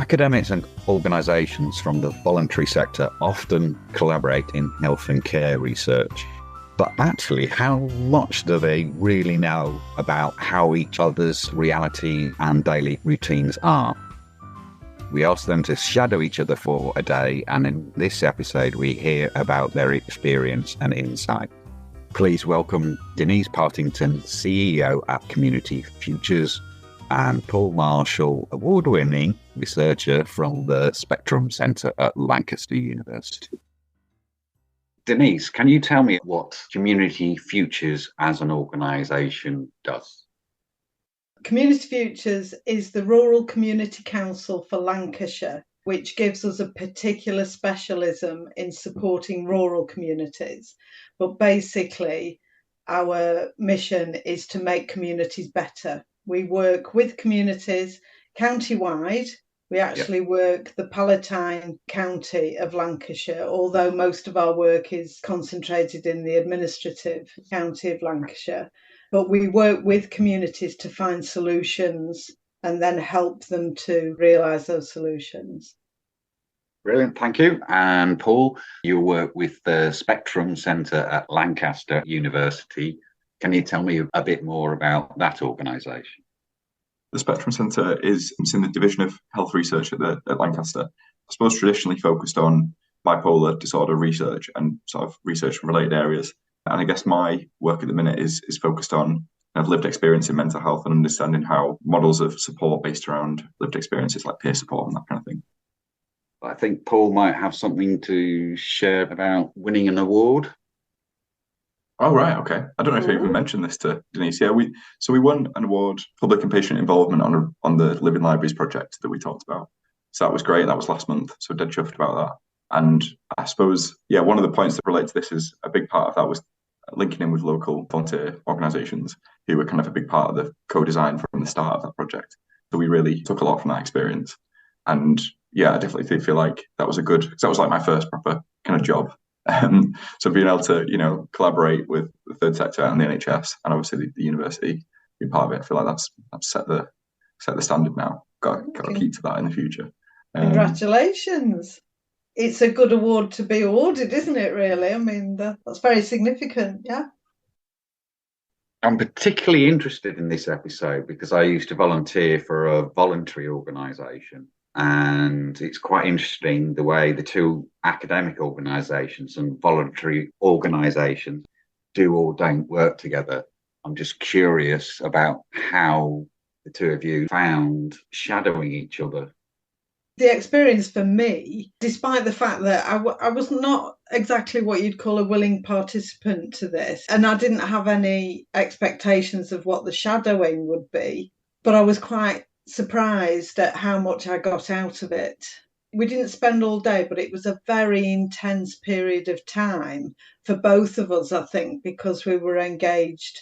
Academics and organisations from the voluntary sector often collaborate in health and care research. But actually, how much do they really know about how each other's reality and daily routines are? We ask them to shadow each other for a day, and in this episode we hear about their experience and insight. Please welcome Denise Partington, CEO at Community Futures, and Paul Marshall, award-winning researcher from the Spectrum Centre at Lancaster University. Denise, can you tell me what Community Futures as an organisation does? Community Futures is the Rural Community Council for Lancashire, which gives us a particular specialism in supporting rural communities. But basically, our mission is to make communities better. We work with communities county-wide. We actually work the Palatine County of Lancashire, although most of our work is concentrated in the administrative county of Lancashire. But we work with communities to find solutions and then help them to realise those solutions. Brilliant, thank you. And Paul, you work with the Spectrum Centre at Lancaster University. Can you tell me a bit more about that organisation? The Spectrum Centre is in the Division of Health Research at Lancaster. I suppose traditionally focused on bipolar disorder research and sort of research from related areas. And I guess my work at the minute is focused on lived experience in mental health and understanding how models of support based around lived experiences like peer support and that kind of thing. I think Paul might have something to share about winning an award. Oh, right. Okay. I don't know if I even mentioned this to Denise. Yeah, we won an award, public and patient involvement on the Living Libraries project that we talked about. So that was great. That was last month. So dead chuffed about that. And I suppose, one of the points that relate to this is a big part of that was linking in with local volunteer organisations who were kind of a big part of the co-design from the start of that project. So we really took a lot from that experience. And I definitely feel like that was because that was like my first proper kind of job. So being able to, collaborate with the third sector and the NHS and obviously the university, being part of it, I feel like that's set the standard now. Got to keep to that in the future. Congratulations. It's a good award to be awarded, isn't it, really? I mean, that's very significant, yeah. I'm particularly interested in this episode because I used to volunteer for a voluntary organisation. And it's quite interesting the way the two academic organisations and voluntary organisations do or don't work together. I'm just curious about how the two of you found shadowing each other. The experience for me, despite the fact that I was not exactly what you'd call a willing participant to this, and I didn't have any expectations of what the shadowing would be, but I was quite surprised at how much I got out of it. We didn't spend all day, but it was a very intense period of time for both of us, I think, because we were engaged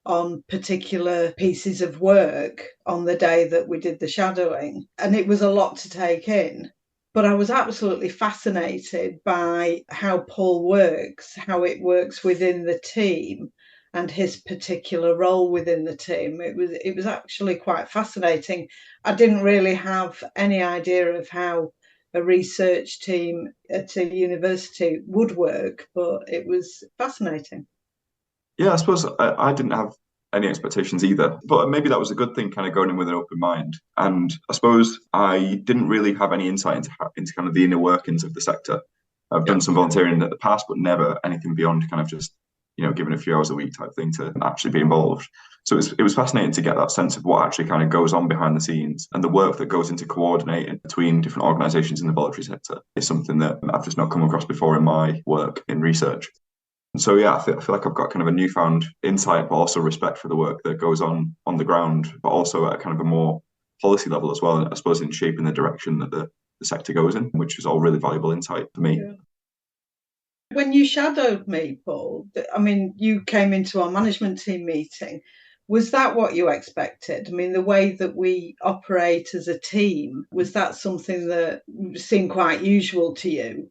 on particular pieces of work on the day that we did the shadowing. And it was a lot to take in. But I was absolutely fascinated by how Paul works, how it works within the team, and his particular role within the team. It was actually quite fascinating. I didn't really have any idea of how a research team at a university would work, but it was fascinating. Yeah, I suppose I didn't have any expectations either, but maybe that was a good thing, kind of going in with an open mind. And I suppose I didn't really have any insight into kind of the inner workings of the sector. I've done some volunteering in the past, but never anything beyond kind of just given a few hours a week type thing to actually be involved. So it was fascinating to get that sense of what actually kind of goes on behind the scenes, and the work that goes into coordinating between different organisations in the voluntary sector is something that I've just not come across before in my work in research. So I feel like I've got kind of a newfound insight, but also respect for the work that goes on the ground, but also at kind of a more policy level as well, I suppose, in shaping the direction that the sector goes in, which is all really valuable insight for me. Yeah. When you shadowed me, Paul, I mean, you came into our management team meeting. Was that what you expected? I mean, the way that we operate as a team, was that something that seemed quite usual to you?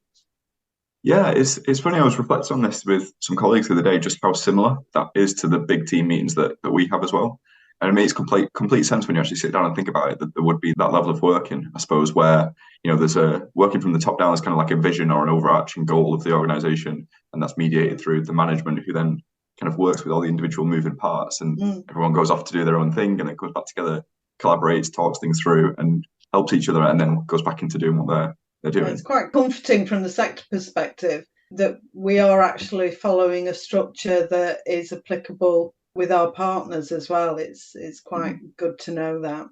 Yeah, it's funny. I was reflecting on this with some colleagues the other day, just how similar that is to the big team meetings that we have as well. And it makes complete sense when you actually sit down and think about it, that there would be that level of working, I suppose, where, there's a working from the top down, there's kind of like a vision or an overarching goal of the organization, and that's mediated through the management, who then kind of works with all the individual moving parts, and everyone goes off to do their own thing, and it goes back together, collaborates, talks things through, and helps each other, and then goes back into doing what they're doing. It's quite comforting from the sector perspective that we are actually following a structure that is applicable with our partners as well. It's quite good to know that.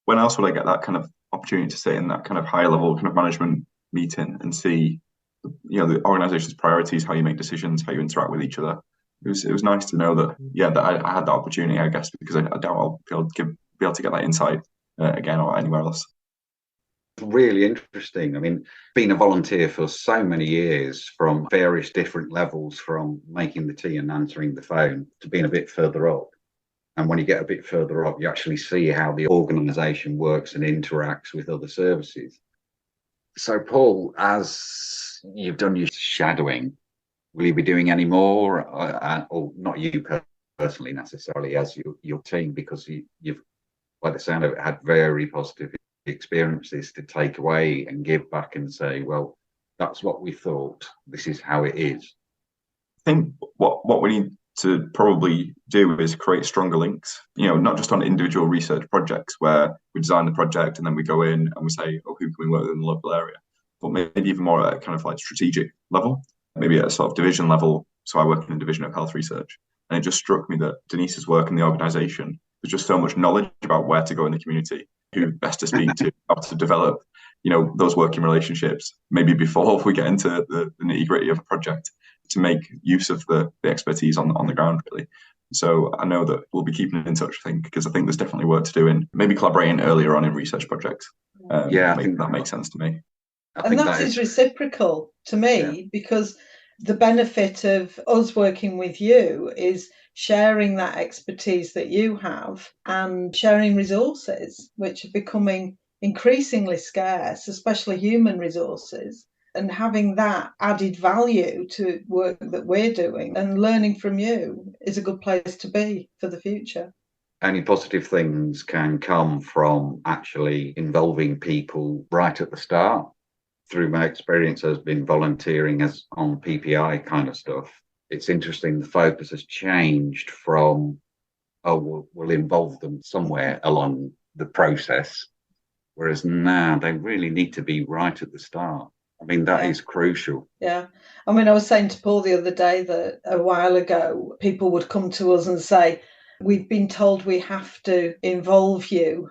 When else would I get that kind of opportunity to sit in that kind of higher level kind of management meeting and see, the organization's priorities, how you make decisions, how you interact with each other? It was nice to know that, that I had that opportunity, I guess, because I doubt I'll be able to get that insight again or anywhere else. Really interesting. I mean, being a volunteer for so many years, from various different levels, from making the tea and answering the phone to being a bit further up. And when you get a bit further up, you actually see how the organisation works and interacts with other services. So, Paul, as you've done your shadowing, will you be doing any more, or not you personally necessarily, as your team, because you've, by the sound of it, had very positive experiences to take away and give back and say, well, that's what we thought, this is how it is? I think what we need to probably do is create stronger links, not just on individual research projects where we design the project and then we go in and we say, oh, who can we work with in the local area, but maybe even more at a kind of like strategic level, maybe at a sort of division level. So I work in a division of health research, and it just struck me that Denise's work in the organisation, there's just so much knowledge about where to go in the community, who best to speak to, how to develop, those working relationships, maybe before we get into the nitty-gritty of a project, to make use of the expertise on the ground, really. So I know that we'll be keeping in touch, I think, because I think there's definitely work to do in maybe collaborating earlier on in research projects. I think that makes sense to me. And that is reciprocal to me, because the benefit of us working with you is sharing that expertise that you have and sharing resources, which are becoming increasingly scarce, especially human resources, and having that added value to work that we're doing and learning from you is a good place to be for the future. Only positive things can come from actually involving people right at the start. Through my experience as been volunteering as on PPI kind of stuff, it's interesting, the focus has changed from, we'll involve them somewhere along the process, whereas now they really need to be right at the start. I mean, that is crucial. Yeah. I mean, I was saying to Paul the other day that a while ago, people would come to us and say, we've been told we have to involve you.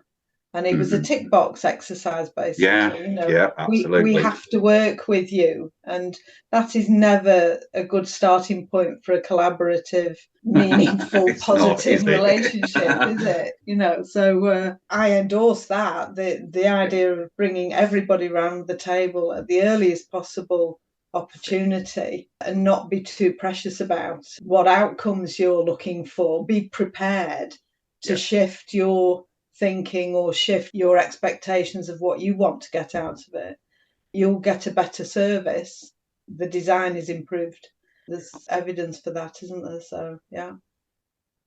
And it was a tick box exercise, basically. Yeah, absolutely. We have to work with you. And that is never a good starting point for a collaborative, meaningful, positive relationship, is it? So I endorse that, the idea of bringing everybody around the table at the earliest possible opportunity, and not be too precious about what outcomes you're looking for. Be prepared to shift your thinking or shift your expectations of what you want to get out of it. You'll get a better service. The design is improved. There's evidence for that, isn't there? So, yeah.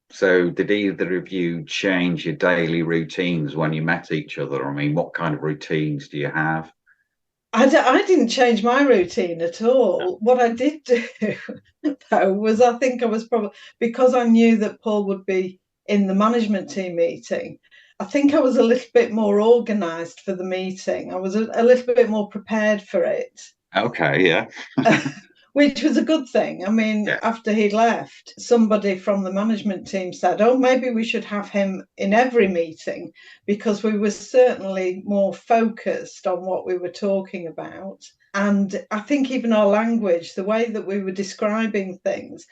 So did either of you change your daily routines when you met each other? I mean, what kind of routines do you have? I didn't change my routine at all. No. What I did do, though, was I think I was probably, because I knew that Paul would be in the management team meeting, I think I was a little bit more organised for the meeting. I was a little bit more prepared for it. Okay, yeah. Which was a good thing. I mean, after he left, somebody from the management team said, maybe we should have him in every meeting, because we were certainly more focused on what we were talking about. And I think even our language, the way that we were describing things,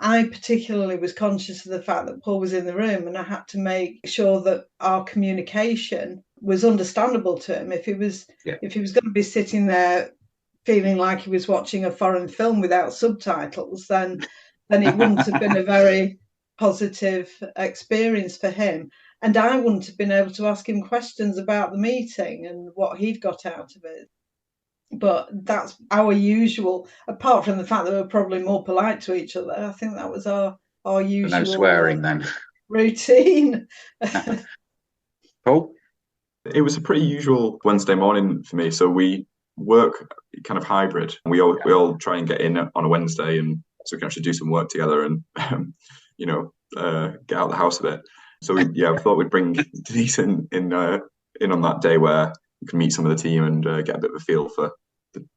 I particularly was conscious of the fact that Paul was in the room, and I had to make sure that our communication was understandable to him. If he was going to be sitting there feeling like he was watching a foreign film without subtitles, then it wouldn't have been a very positive experience for him. And I wouldn't have been able to ask him questions about the meeting and what he'd got out of it. But that's our usual, apart from the fact that we're probably more polite to each other. I think that was our usual. No swearing then. routine. Paul? It was a pretty usual Wednesday morning for me. So we work kind of hybrid. We all try and get in on a Wednesday, and so we can actually do some work together and get out of the house a bit. So we thought we'd bring Denise in on that day where you can meet some of the team and get a bit of a feel for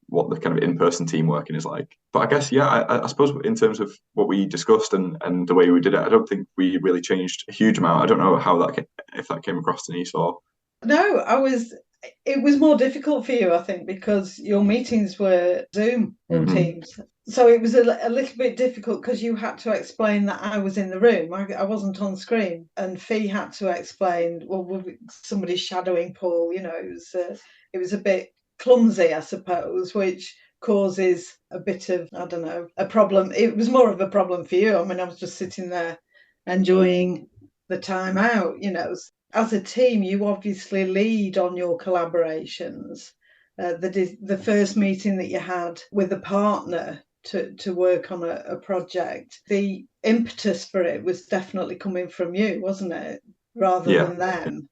what the kind of in-person team working is like. But I guess, I suppose in terms of what we discussed and the way we did it, I don't think we really changed a huge amount. I don't know if that came across, Denise, or... No, it was more difficult for you, I think, because your meetings were Zoom or Teams. So it was a little bit difficult because you had to explain that I was in the room. I wasn't on screen. And Fee had to explain, well, somebody's shadowing Paul. It was a bit clumsy, I suppose, which causes a bit of, I don't know, a problem. It was more of a problem for you. I mean, I was just sitting there enjoying the time out, As a team, you obviously lead on your collaborations. The first meeting that you had with a partner to work on a project, the impetus for it was definitely coming from you, wasn't it? Rather than them.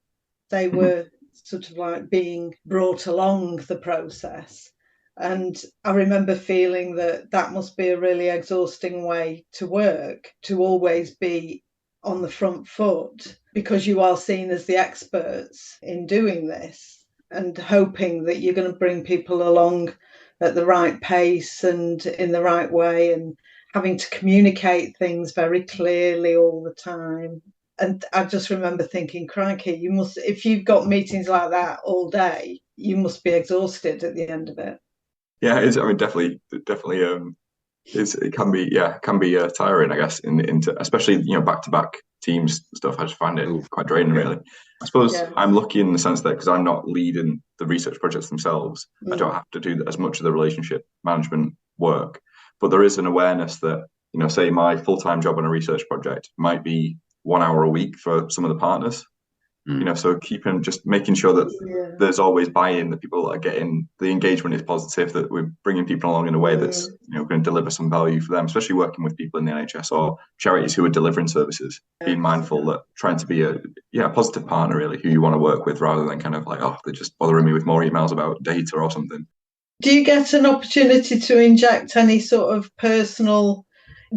They were sort of like being brought along the process. And I remember feeling that must be a really exhausting way to work, to always be on the front foot, because you are seen as the experts in doing this, and hoping that you're going to bring people along at the right pace and in the right way, and having to communicate things very clearly all the time. And I just remember thinking, crikey, if you've got meetings like that all day, you must be exhausted at the end of it. Yeah, it is. I mean, definitely. It can be tiring, I guess, into especially back-to-back teams stuff. I just find it quite draining, really. I suppose I'm lucky in the sense that because I'm not leading the research projects themselves, I don't have to do as much of the relationship management work. But there is an awareness that say my full-time job on a research project might be 1 hour a week for some of the partners. So making sure that there's always buy-in, that people are getting the engagement is positive, that we're bringing people along in a way that's going to deliver some value for them, especially working with people in the NHS or charities who are delivering services. Being mindful that trying to be a positive partner, really, who you want to work with, rather than kind of like, they're just bothering me with more emails about data or something. Do you get an opportunity to inject any sort of personal?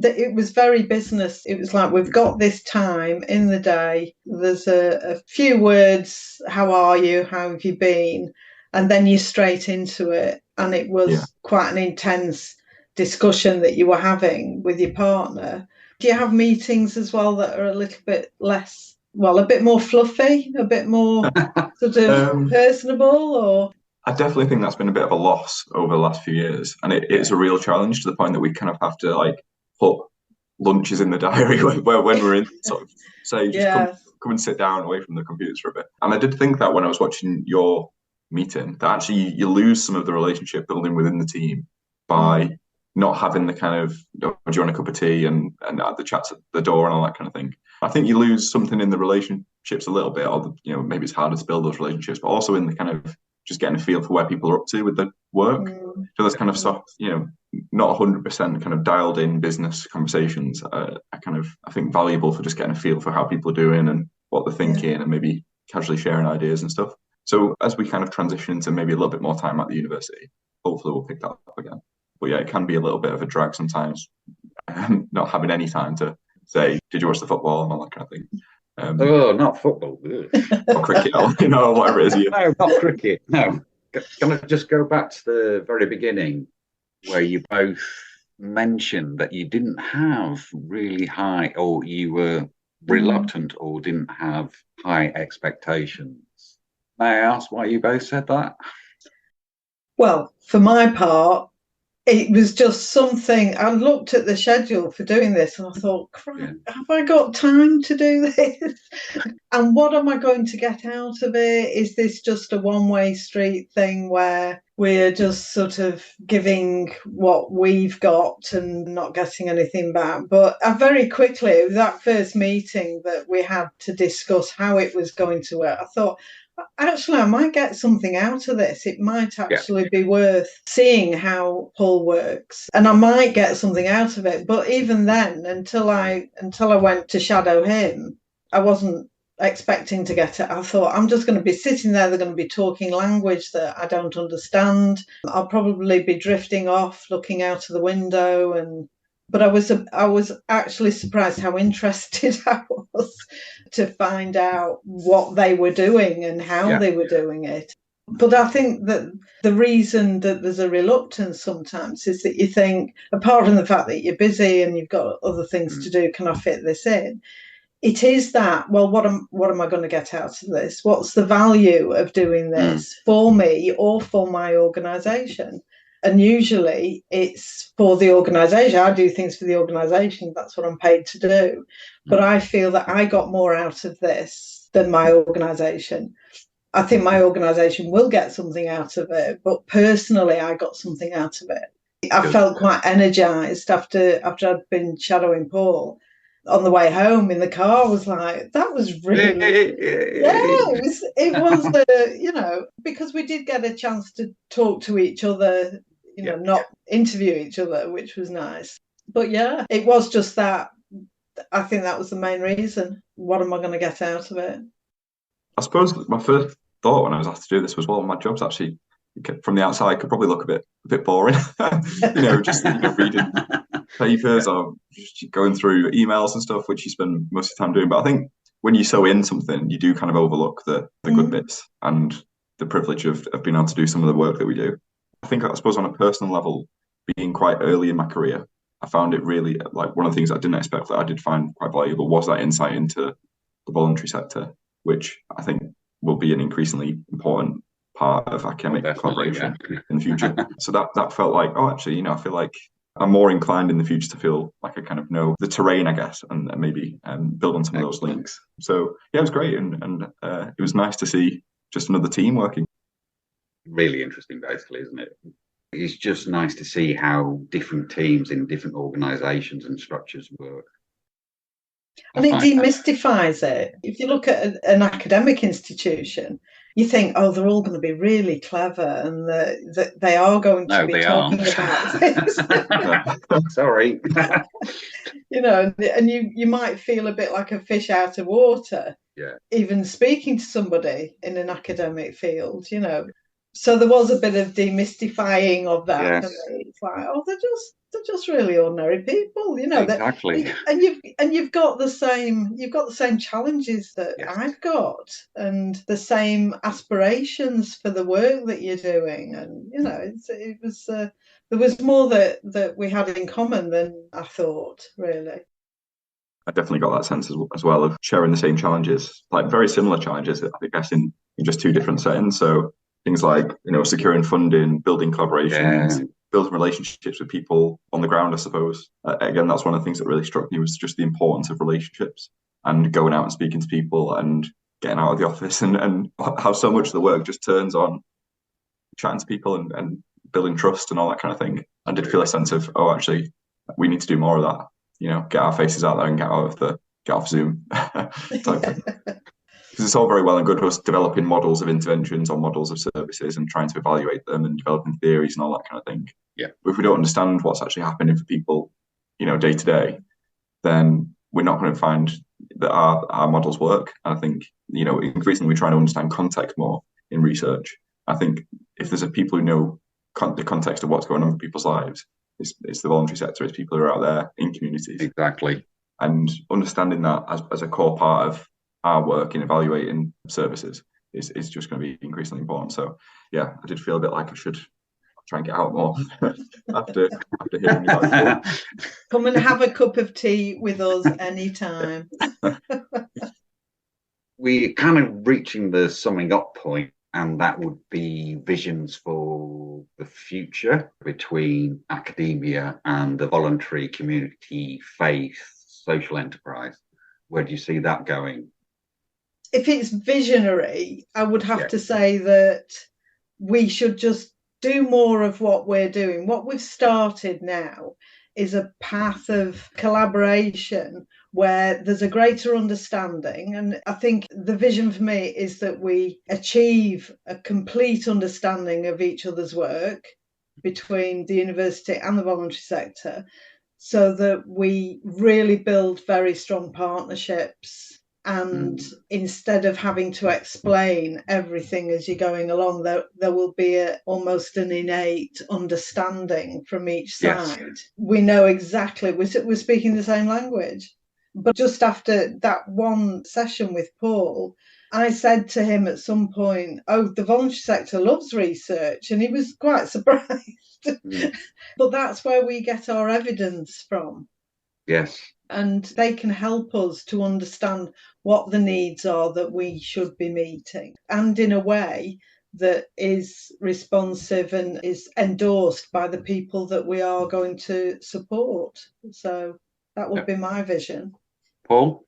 It was very business. It was like, we've got this time in the day. There's a few words. How are you? How have you been? And then you're straight into it. And it was quite an intense discussion that you were having with your partner. Do you have meetings as well that are a little bit less, a bit more fluffy, a bit more sort of personable? Or I definitely think that's been a bit of a loss over the last few years. And it's a real challenge, to the point that we kind of have to put lunches in the diary when we're in, sort of say, just come and sit down away from the computers for a bit. And I did think that when I was watching your meeting, that actually you lose some of the relationship building within the team by not having the kind of, do you want a cup of tea and the chats at the door and all that kind of thing. I think you lose something in the relationships a little bit, or maybe it's harder to build those relationships, but also in the kind of just getting a feel for where people are up to with the work. So there's kind of soft, not 100% kind of dialed in business conversations are kind of, I think, valuable for just getting a feel for how people are doing and what they're thinking, and maybe casually sharing ideas and stuff. So as we kind of transition into maybe a little bit more time at the university, hopefully we'll pick that up again. But it can be a little bit of a drag sometimes, not having any time to say, did you watch the football and all that kind of thing. Not football. Or cricket, or whatever it is. No, not cricket. No. Can I just go back to the very beginning, where you both mentioned that you didn't have really high, or you were reluctant or didn't have high expectations? May I ask why you both said that? Well, for my part, it was just something. I looked at the schedule for doing this and I thought, have I got time to do this? And what am I going to get out of it? Is this just a one-way street thing where we're just sort of giving what we've got and not getting anything back? But I very quickly, that first meeting that we had to discuss how it was going to work, I thought, actually, I might get something out of this. It might actually be worth seeing how Paul works, and I might get something out of it. But even then, until I went to shadow him, I wasn't expecting to get it. I thought, I'm just going to be sitting there, they're going to be talking language that I don't understand. I'll probably be drifting off, looking out of the window. But I was actually surprised how interested I was to find out what they were doing and how they were doing it. But I think that the reason that there's a reluctance sometimes is that you think, apart from the fact that you're busy and you've got other things to do, can I fit this in? It is that, well, what am I going to get out of this? What's the value of doing this for me or for my organisation? And usually it's for the organisation. I do things for the organisation. That's what I'm paid to do. But I feel that I got more out of this than my organisation. I think my organisation will get something out of it, but personally, I got something out of it. I felt quite energised after I'd been shadowing Paul. On the way home in the car, I was like, that was really, it was, because we did get a chance to talk to each other, not interview each other, which was nice. But yeah, it was just that. I think that was the main reason. What am I going to get out of it? I suppose my first thought when I was asked to do this was, well, my job's actually, from the outside, could probably look a bit boring. Just reading papers or just going through emails and stuff, which you spend most of the time doing. But I think when you sew in something, you do kind of overlook the good bits and the privilege of being able to do some of the work that we do. I suppose on a personal level, being quite early in my career, I found it really, like, one of the things I didn't expect that I did find quite valuable was that insight into the voluntary sector, which I think will be an increasingly important part of academic collaboration in the future. So that felt like, actually, I feel like I'm more inclined in the future to feel like I kind of know the terrain, I guess, and maybe build on some of those links. So yeah, it was great, and it was nice to see just another team working. Really interesting, basically, isn't it? It's just nice to see how different teams in different organisations and structures work. And it demystifies it. If you look at an academic institution, you think, they're all going to be really clever and that they are going to be talking about this. Sorry. And you might feel a bit like a fish out of water, even speaking to somebody in an academic field, So there was a bit of demystifying of that. Yes. It's like, they're just really ordinary people, Exactly. And you've got the same challenges that I've got, and the same aspirations for the work that you're doing, and it was there was more that we had in common than I thought, really. I definitely got that sense as well of sharing the same challenges, like very similar challenges, I guess, in just two different settings. So things like, securing funding, building collaborations, building relationships with people on the ground, I suppose. Again, that's one of the things that really struck me, was just the importance of relationships and going out and speaking to people and getting out of the office, and how so much of the work just turns on chatting to people and building trust and all that kind of thing. I did feel a sense of, actually, we need to do more of that. Get our faces out there and get off Zoom type thing. Because it's all very well and good us developing models of interventions or models of services and trying to evaluate them and developing theories and all that kind of thing. Yeah. But if we don't understand what's actually happening for people, day to day, then we're not going to find that our models work. And I think, increasingly we're trying to understand context more in research. I think if there's people who know the context of what's going on in people's lives, it's the voluntary sector, it's people who are out there in communities. Exactly. And understanding that as a core part of our work in evaluating services is just going to be increasingly important. So yeah, I did feel a bit like I should try and get out more after hearing about it. Come and have a cup of tea with us anytime. We're kind of reaching the summing up point, and that would be visions for the future between academia and the voluntary community, faith, social enterprise. Where do you see that going? If it's visionary, I would have to say that we should just do more of what we're doing. What we've started now is a path of collaboration where there's a greater understanding. And I think the vision for me is that we achieve a complete understanding of each other's work between the university and the voluntary sector, so that we really build very strong partnerships And instead of having to explain everything as you're going along, there will be almost an innate understanding from each side. Yes. We know exactly, we're speaking the same language. But just after that one session with Paul, I said to him at some point, oh, the voluntary sector loves research. And he was quite surprised. But that's where we get our evidence from. Yes. And they can help us to understand what the needs are that we should be meeting, and in a way that is responsive and is endorsed by the people that we are going to support. So that would be my vision. Paul?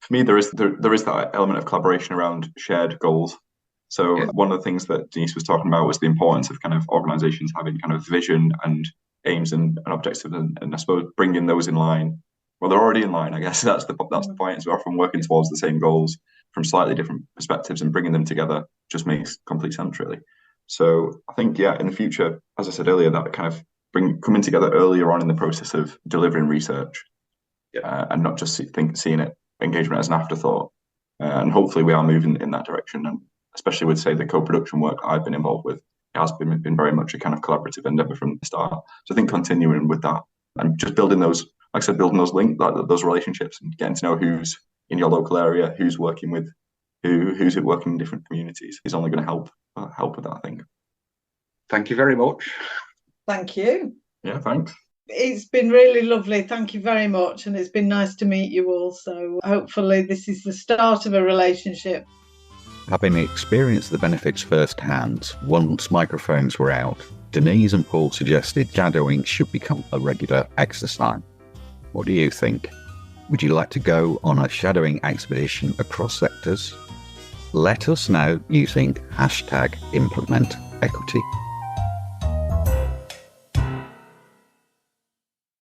For me, there is that element of collaboration around shared goals. So one of the things that Denise was talking about was the importance of kind of organisations having kind of vision and aims and objectives, and I suppose bringing those in line. Well, they're already in line, I guess. That's the point. Is we're often working towards the same goals from slightly different perspectives, and bringing them together just makes complete sense, really. So I think, in the future, as I said earlier, that kind of coming together earlier on in the process of delivering research, and not just seeing it engagement as an afterthought. And hopefully we are moving in that direction. And especially with, say, the co-production work I've been involved with, it has been very much a kind of collaborative endeavour from the start. So I think continuing with that and just building those, like I said, building those links, those relationships, and getting to know who's in your local area, who's working with who's working in different communities is only going to help with that, I think. Thank you very much. Thank you. Yeah, thanks. It's been really lovely. Thank you very much. And it's been nice to meet you all. So hopefully this is the start of a relationship. Having experienced the benefits firsthand, once microphones were out, Denise and Paul suggested shadowing should become a regular exercise. What do you think? Would you like to go on a shadowing expedition across sectors? Let us know using #ImplementEquity.